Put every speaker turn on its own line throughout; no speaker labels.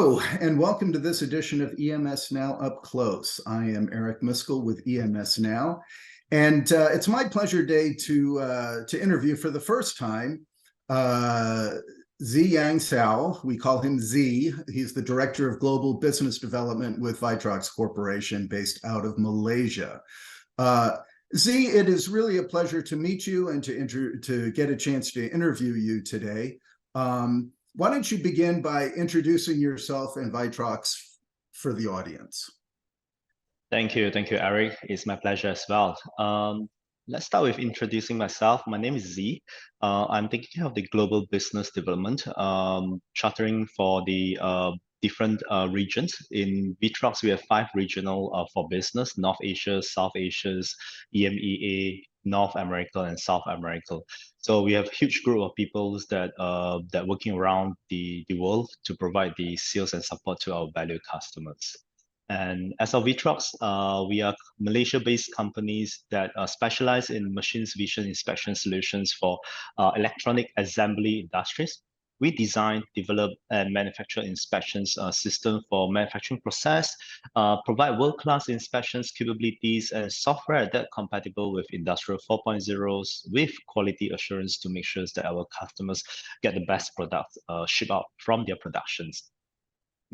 Hello, and welcome to this edition of EMS Now Up Close. I am Eric Miskell with EMS Now, and it's my pleasure today to interview for the first time Zi Yang Seow. We call him Z. He's the Director of Global Business Development with ViTrox Corporation based out of Malaysia. Z, it is really a pleasure to meet you and to get a chance to interview you today. Why don't you begin by introducing yourself and ViTrox for the audience?
Thank you, Eric. It's my pleasure as well. Let's start with introducing myself. My name is Z. I'm taking care of the global business development, chartering for the different regions. In ViTrox, we have 5 regional for business: North Asia, South Asia, EMEA, North America, and South America. So we have a huge group of people that working around the world to provide the sales and support to our valued customers. And as of ViTrox, we are Malaysia-based companies that specialize in machine vision inspection solutions for electronic assembly industries. We design, develop, and manufacture inspections system for manufacturing process, provide world-class inspections capabilities and software that compatible with Industrial 4.0s with quality assurance to make sure that our customers get the best products shipped out from their productions.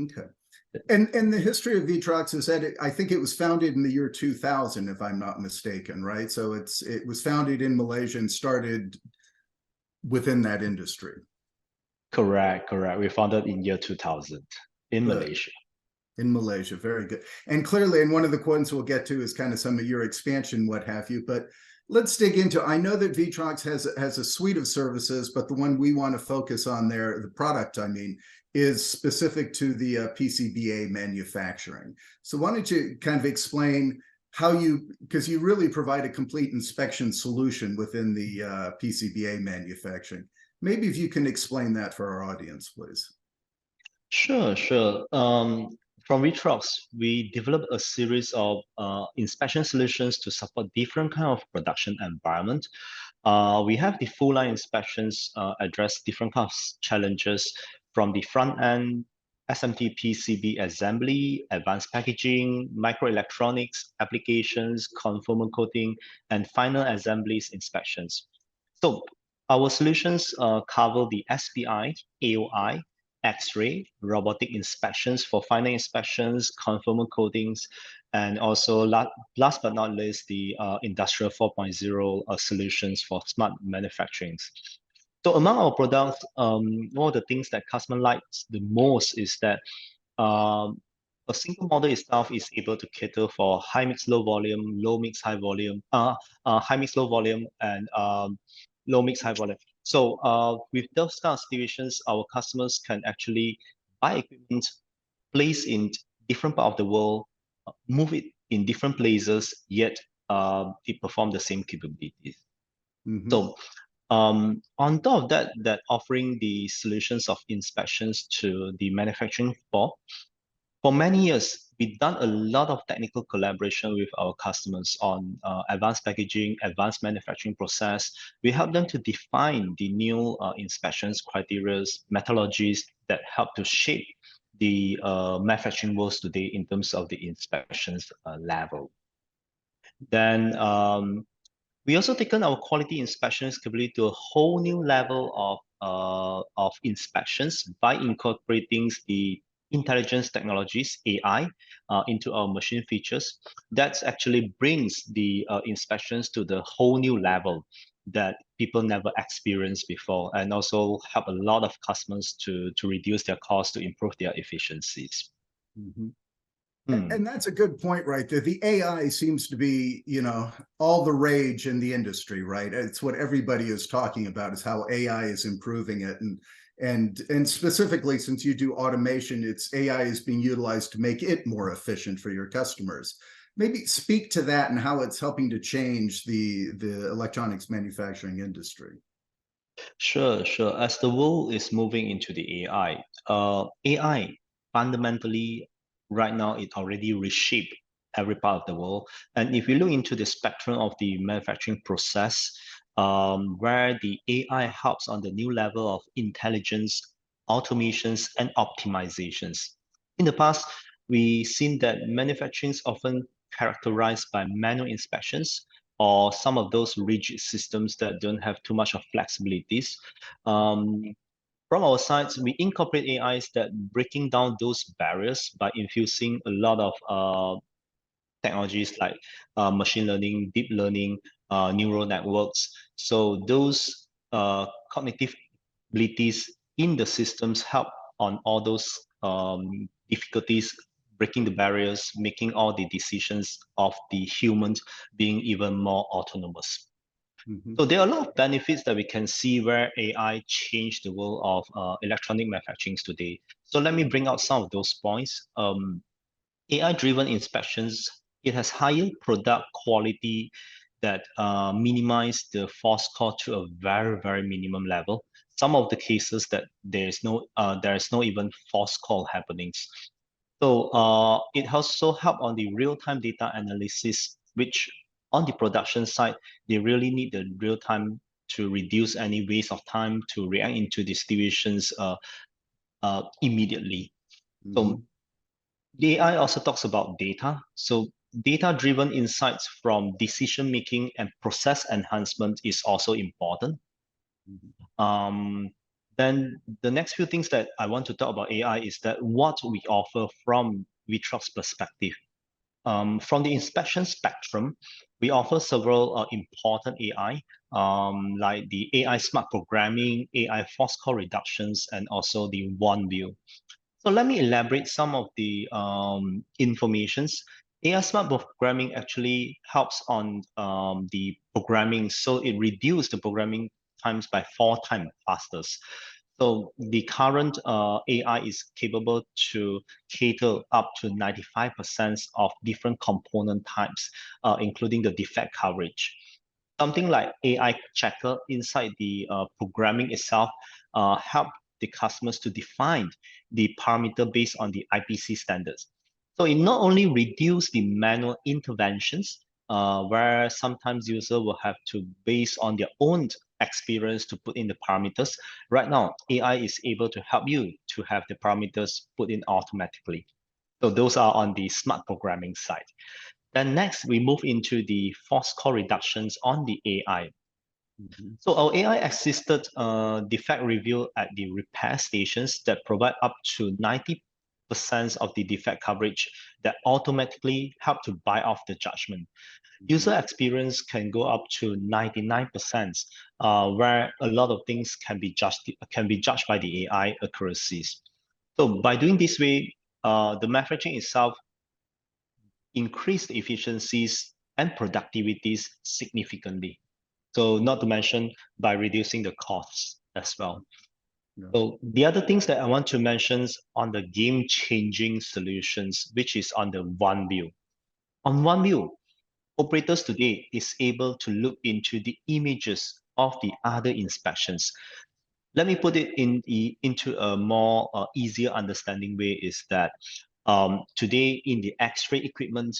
Okay. And the history of ViTrox is that I think it was founded in the year 2000, if I'm not mistaken, right? So it was founded in Malaysia and started within that industry.
Correct. We founded in year 2000 in Malaysia.
In Malaysia, very good. And clearly, and one of the points we'll get to is kind of some of your expansion, what have you. But let's dig into, I know that ViTrox has a suite of services, but the one we want to focus on there, the product, I mean, is specific to the PCBA manufacturing. So why don't you kind of explain how because you really provide a complete inspection solution within the PCBA manufacturing. Maybe if you can explain that for our audience, please.
Sure. From ViTrox, we developed a series of inspection solutions to support different kind of production environment. We have the full line inspections address different kinds of challenges from the front end, SMT PCB assembly, advanced packaging, microelectronics applications, conformal coating, and final assemblies inspections. So our solutions cover the SPI, AOI, X-ray, robotic inspections for final inspections, conformal coatings, and also last but not least, the Industrial 4.0 solutions for smart manufacturing. So among our products, one of the things that customer likes the most is that a single model itself is able to cater for high mix, low volume, low mix, high volume, high mix, low volume, and low mix, high volume. So with those kind of situations, our customers can actually buy equipment, place in different part of the world, move it in different places, yet it perform the same capabilities. Mm-hmm. So on top of that offering the solutions of inspections to the manufacturing for many years, we've done a lot of technical collaboration with our customers on advanced packaging, advanced manufacturing process. We help them to define the new inspections criteria, methodologies that help to shape the manufacturing worlds today in terms of the inspections level. Then we also taken our quality inspections capability to a whole new level of inspections by incorporating the intelligence technologies, AI, into our machine features. That actually brings the inspections to the whole new level that people never experienced before, and also help a lot of customers to reduce their costs, to improve their efficiencies.
Mm-hmm. And that's a good point right there. The AI seems to be, all the rage in the industry, right? It's what everybody is talking about, is how AI is improving it. And specifically, since you do automation, it's AI is being utilized to make it more efficient for your customers. Maybe speak to that and how it's helping to change the electronics manufacturing industry.
Sure. As the world is moving into the AI fundamentally right now it already reshaped every part of the world. And if you look into the spectrum of the manufacturing process, where the AI helps on the new level of intelligence, automations, and optimizations. In the past, we've seen that manufacturing is often characterized by manual inspections or some of those rigid systems that don't have too much of flexibilities. Um, from our sides, we incorporate AIs that breaking down those barriers by infusing a lot of technologies like machine learning, deep learning, neural networks. So those cognitive abilities in the systems help on all those difficulties, breaking the barriers, making all the decisions of the humans being even more autonomous.
Mhm.
So there are a lot of benefits that we can see where AI changed the world of electronic manufacturing today. So let me bring out some of those points. AI-driven inspections, it has higher product quality that minimize the false call to a very, very minimum level. Some of the cases that there is no even false call happenings. So it also help on the real-time data analysis, which on the production side, they really need the real time to reduce any waste of time to react into the situations immediately. So
Mhm.
the AI also talks about data. So data-driven insights from decision-making and process enhancement is also important.
Mhm.
Um, then the next few things that I want to talk about AI is that what we offer from ViTrox perspective. From the inspection spectrum, we offer several important AI, like the AI smart programming, AI false call reductions, and also the one view. So let me elaborate some of the informations. AI smart programming actually helps on the programming, so it reduces the programming times by 4 times faster. So the current AI is capable to cater up to 95% of different component types, including the defect coverage. Something like AI checker inside the programming itself help the customers to define the parameter based on the IPC standards. So it not only reduce the manual interventions, where sometimes user will have to base on their own experience to put in the parameters. Right now, AI is able to help you to have the parameters put in automatically. So those are on the smart programming side. Then next, we move into the false call reductions on the AI.
Mhm.
So our AI assisted defect review at the repair stations that provide up to 90% of the defect coverage that automatically help to buy off the judgment.
Mhm.
User experience can go up to 99%, where a lot of things can be judged by the AI accuracies. So by doing this way, the manufacturing itself increase the efficiencies and productivities significantly. So not to mention by reducing the costs as well.
Yeah.
So the other things that I want to mention is on the game-changing solutions, which is on the one view. On one view, operators today is able to look into the images of the other inspections. Let me put it into a more easier understanding way is that today in the X-ray equipment,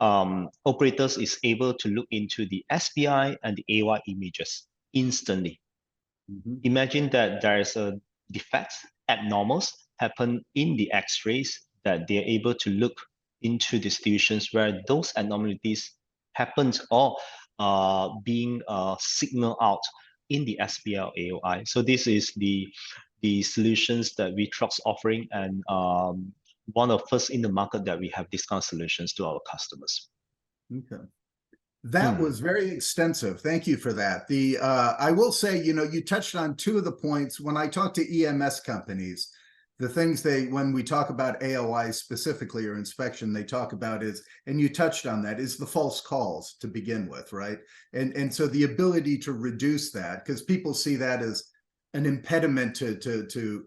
operators is able to look into the SPI and the AY images instantly.
Mhm.
Imagine that there is a defect, abnormals happen in the X-rays that they're able to look into the situations where those abnormalities happened or being signaled out in the SPL AOI. So this is the solutions that ViTrox offering and one of first in the market that we have discount solutions to our customers.
Okay. That
Hmm.
was very extensive. Thank you for that. I will say, you touched on two of the points when I talk to EMS companies. The things when we talk about AOI specifically or inspection, they talk about is, and you touched on that, is the false calls to begin with, right? And so the ability to reduce that, because people see that as an impediment to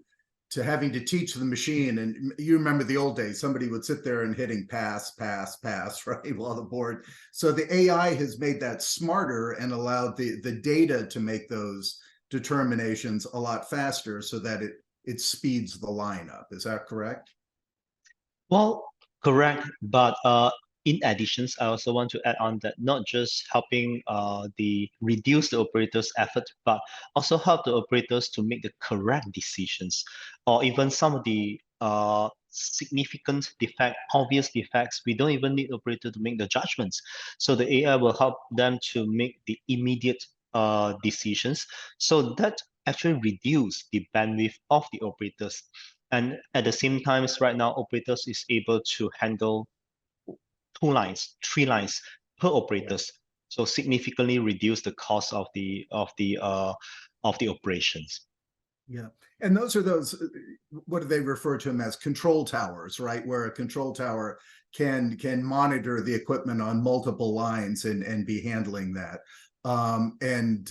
having to teach the machine. And you remember the old days, somebody would sit there and hitting pass, pass, pass, right, while the board. So the AI has made that smarter and allowed the data to make those determinations a lot faster so that it speeds the line up. Is that correct?
Well, correct. But in addition, I also want to add on that not just helping the reduce the operators' effort, but also help the operators to make the correct decisions, or even some of the significant defect, obvious defects, we don't even need operator to make the judgments. So the AI will help them to make the immediate decisions. So that actually reduce the bandwidth of the operators. And at the same time, right now, operators is able to handle 2 lines, 3 lines per operators. So significantly reduce the cost of the operations.
Yeah. And those are what do they refer to them as? Control towers, right? Where a control tower can monitor the equipment on multiple lines and be handling that. And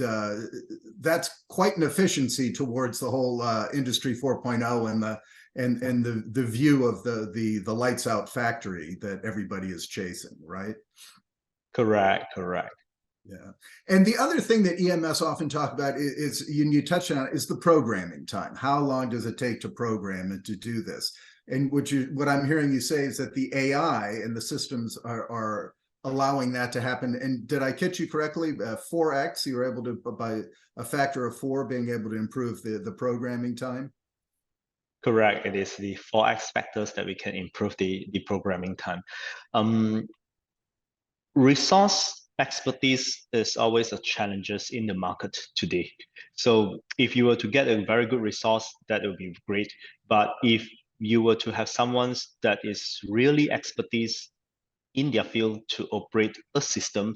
that's quite an efficiency towards the whole Industry 4.0 and the view of the lights out factory that everybody is chasing, right?
Correct, correct.
Yeah. And the other thing that EMS often talk about is you touched on it, is the programming time. How long does it take to program and to do this? And what I'm hearing you say is that the AI and the systems are allowing that to happen. And did I catch you correctly? 4x, you were able to, by a factor of 4, being able to improve the programming time?
Correct. It is the 4x factors that we can improve the programming time. Resource expertise is always a challenges in the market today. So if you were to get a very good resource, that would be great. But if you were to have someone that is really expertise in their field to operate a system,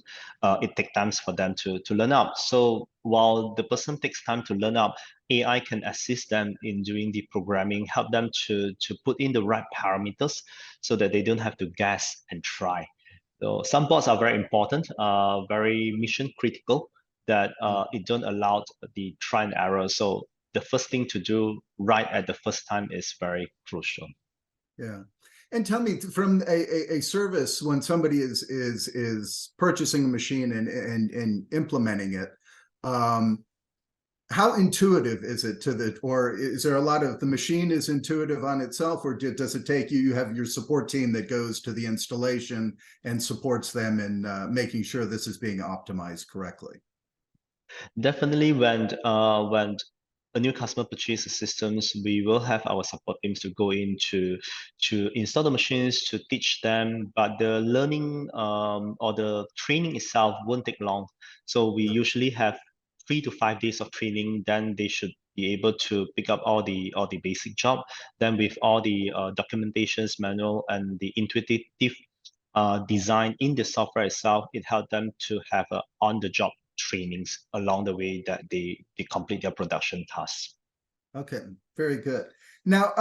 it takes time for them to learn up. So while the person takes time to learn up, AI can assist them in doing the programming, help them to put in the right parameters so that they don't have to guess and try. So some boards are very important, very mission critical, that it don't allow the try and error. So the first thing to do right at the first time is very crucial.
Yeah. And tell me, from a service, when somebody is purchasing a machine and implementing it, how intuitive is it or is there a lot of the machine is intuitive on itself, or does it take you have your support team that goes to the installation and supports them in making sure this is being optimized correctly?
Definitely, when a new customer purchases systems, we will have our support teams to go in to install the machines, to teach them. But the learning or the training itself won't take long. So we usually have 3 to 5 days of training. Then they should be able to pick up all the basic job. Then with all the documentations, manual, and the intuitive design in the software itself, it helped them to have on-the-job trainings along the way that they complete their production tasks.
Okay, very good. Now,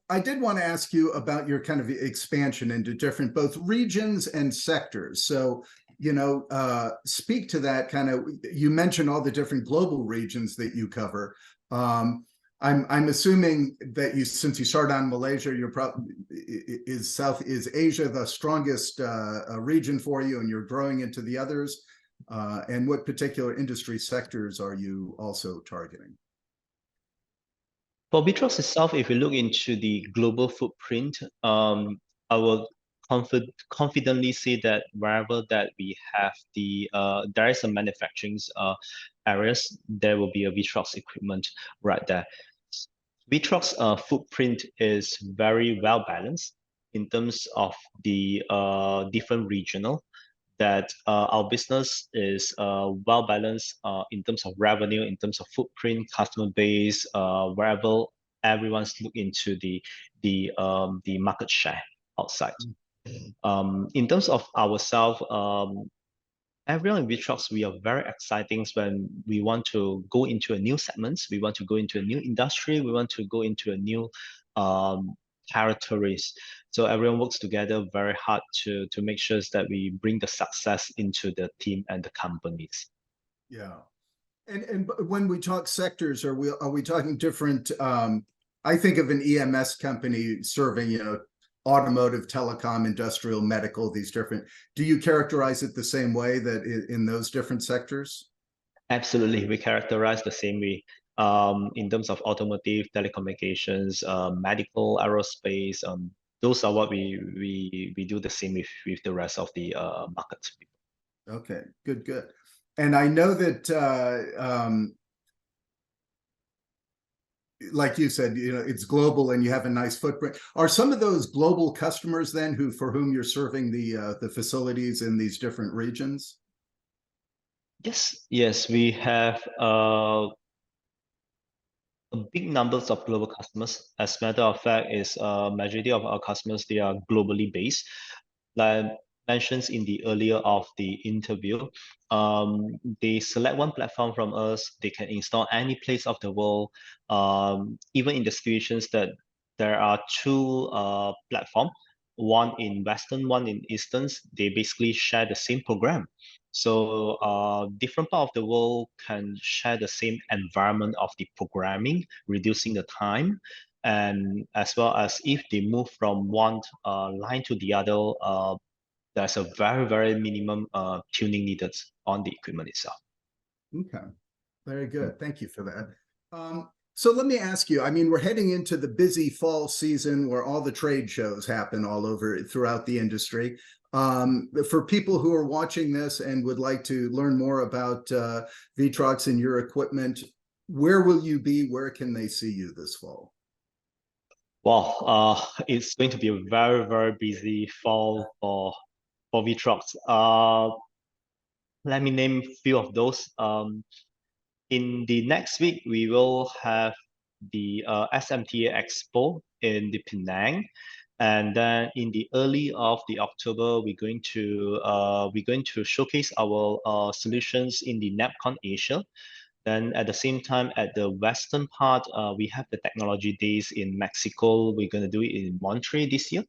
I did want to ask you about your kind of expansion into different both regions and sectors. So, speak to that kind of. You mentioned all the different global regions that you cover. I'm assuming that since you started on Malaysia, you're probably is Asia the strongest region for you, and you're growing into the others. And what particular industry sectors are you also targeting?
For ViTrox itself, if you look into the global footprint, I will confidently say that wherever that we have there is a manufacturing areas, there will be a ViTrox equipment right there. ViTrox footprint is very well balanced in terms of the different regional, that our business is well balanced in terms of revenue, in terms of footprint, customer base, wherever everyone's look into the market share outside. In terms of ourselves, everyone in ViTrox, we are very exciting when we want to go into a new segments, we want to go into a new industry, we want to go into a new territories. So everyone works together very hard to make sure that we bring the success into the team and the companies.
Yeah. And when we talk sectors, are we talking different? I think of an EMS company serving, automotive, telecom, industrial, medical, these different. Do you characterize it the same way that in those different sectors?
Absolutely, we characterize the same way. In terms of automotive, telecommunications, medical, aerospace, those are what we do the same with the rest of the market.
Okay, good. And I know that like you said, it's global and you have a nice footprint. Are some of those global customers then who for whom you're serving the facilities in these different regions?
Yes, we have a big numbers of global customers. As a matter of fact, is majority of our customers, they are globally based. Like mentioned in the earlier of the interview, they select one platform from us. They can install any place of the world. Even in the situations that there are two platform, one in Western, one in Eastern, they basically share the same program. So different part of the world can share the same environment of the programming, reducing the time. And as well as if they move from one line to the other, there's a very minimum tuning needed on the equipment itself.
Okay, very good. Thank you for that. So let me ask you, I mean, we're heading into the busy fall season where all the trade shows happen all over throughout the industry. For people who are watching this and would like to learn more about ViTrox and your equipment, where will you be? Where can they see you this fall?
Well, it's going to be a very busy fall for ViTrox. Let me name a few of those. In the next week, we will have the SMTA Expo in the Penang, and then in the early of the October, we're going to showcase our solutions in the NAPCON Asia. Then at the same time, at the western part, we have the technology days in Mexico. We're going to do it in Montreal this year.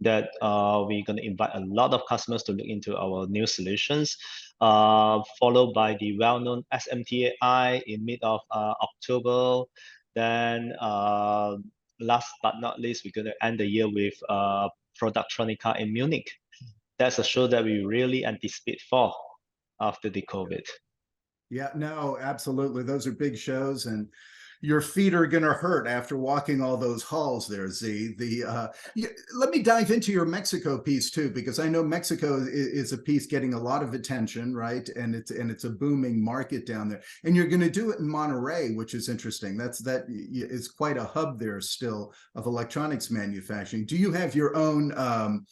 That we're going to invite a lot of customers to look into our new solutions, followed by the well-known SMTAI in mid of October. Then last but not least, we're going to end the year with Productronica in Munich. That's a show that we really anticipate for after the COVID.
Yeah, no, absolutely. Those are big shows, and your feet are going to hurt after walking all those halls there, Z. Let me dive into your Mexico piece too, because I know Mexico is a piece getting a lot of attention, right? And it's a booming market down there. And you're going to do it in Monterrey, which is interesting. That is quite a hub there still of electronics manufacturing. Do you have your own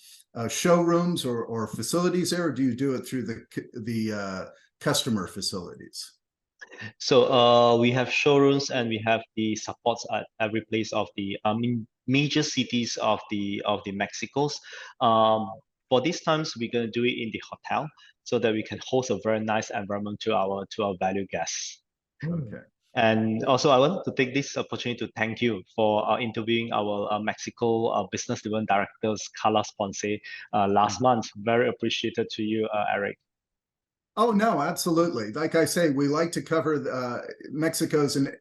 showrooms or facilities there, or do you do it through the customer facilities?
So we have showrooms and we have the supports at every place of the major cities of the Mexicos. For these times, we're going to do it in the hotel so that we can host a very nice environment to our value guests.
Okay.
And also, I want to take this opportunity to thank you for interviewing our Mexico business development directors, Carlos Ponce, last month. Very appreciated to you, Eric.
Oh, no, absolutely. Like I say, we like to cover Mexico's, and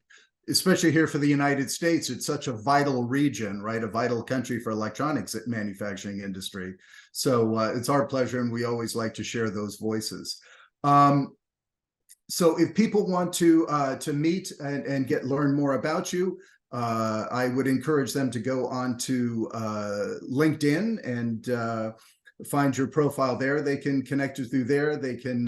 especially here for the United States, it's such a vital region, right? A vital country for electronics manufacturing industry. So it's our pleasure, and we always like to share those voices. So if people want to meet and learn more about you, I would encourage them to go on to LinkedIn and find your profile there. They can connect you through there. They can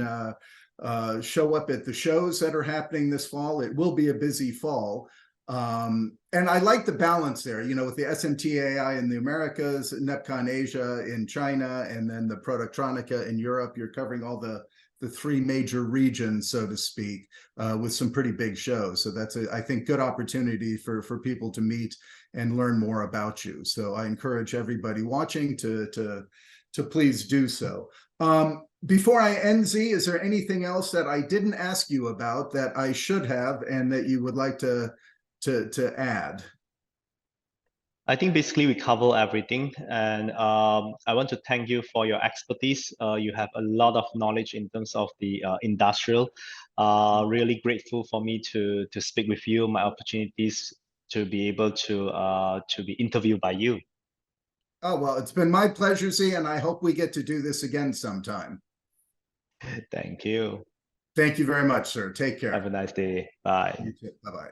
show up at the shows that are happening this fall. It will be a busy fall. And I like the balance there, with the SMTAI in the Americas, NEPCON Asia in China, and then the Productronica in Europe. You're covering all the three major regions, so to speak, with some pretty big shows. So that's, I think, good opportunity for people to meet and learn more about you. So I encourage everybody watching to please do so. Before I end, Z, is there anything else that I didn't ask you about that I should have and that you would like to add?
I think basically we cover everything, and I want to thank you for your expertise. You have a lot of knowledge in terms of the industrial. Really grateful for me to speak with you. My opportunities to be able to be interviewed by you.
Oh, well, it's been my pleasure, Z, and I hope we get to do this again sometime.
Thank you.
Thank you very much, sir. Take care.
Have a nice day. Bye.
You too. Bye-bye.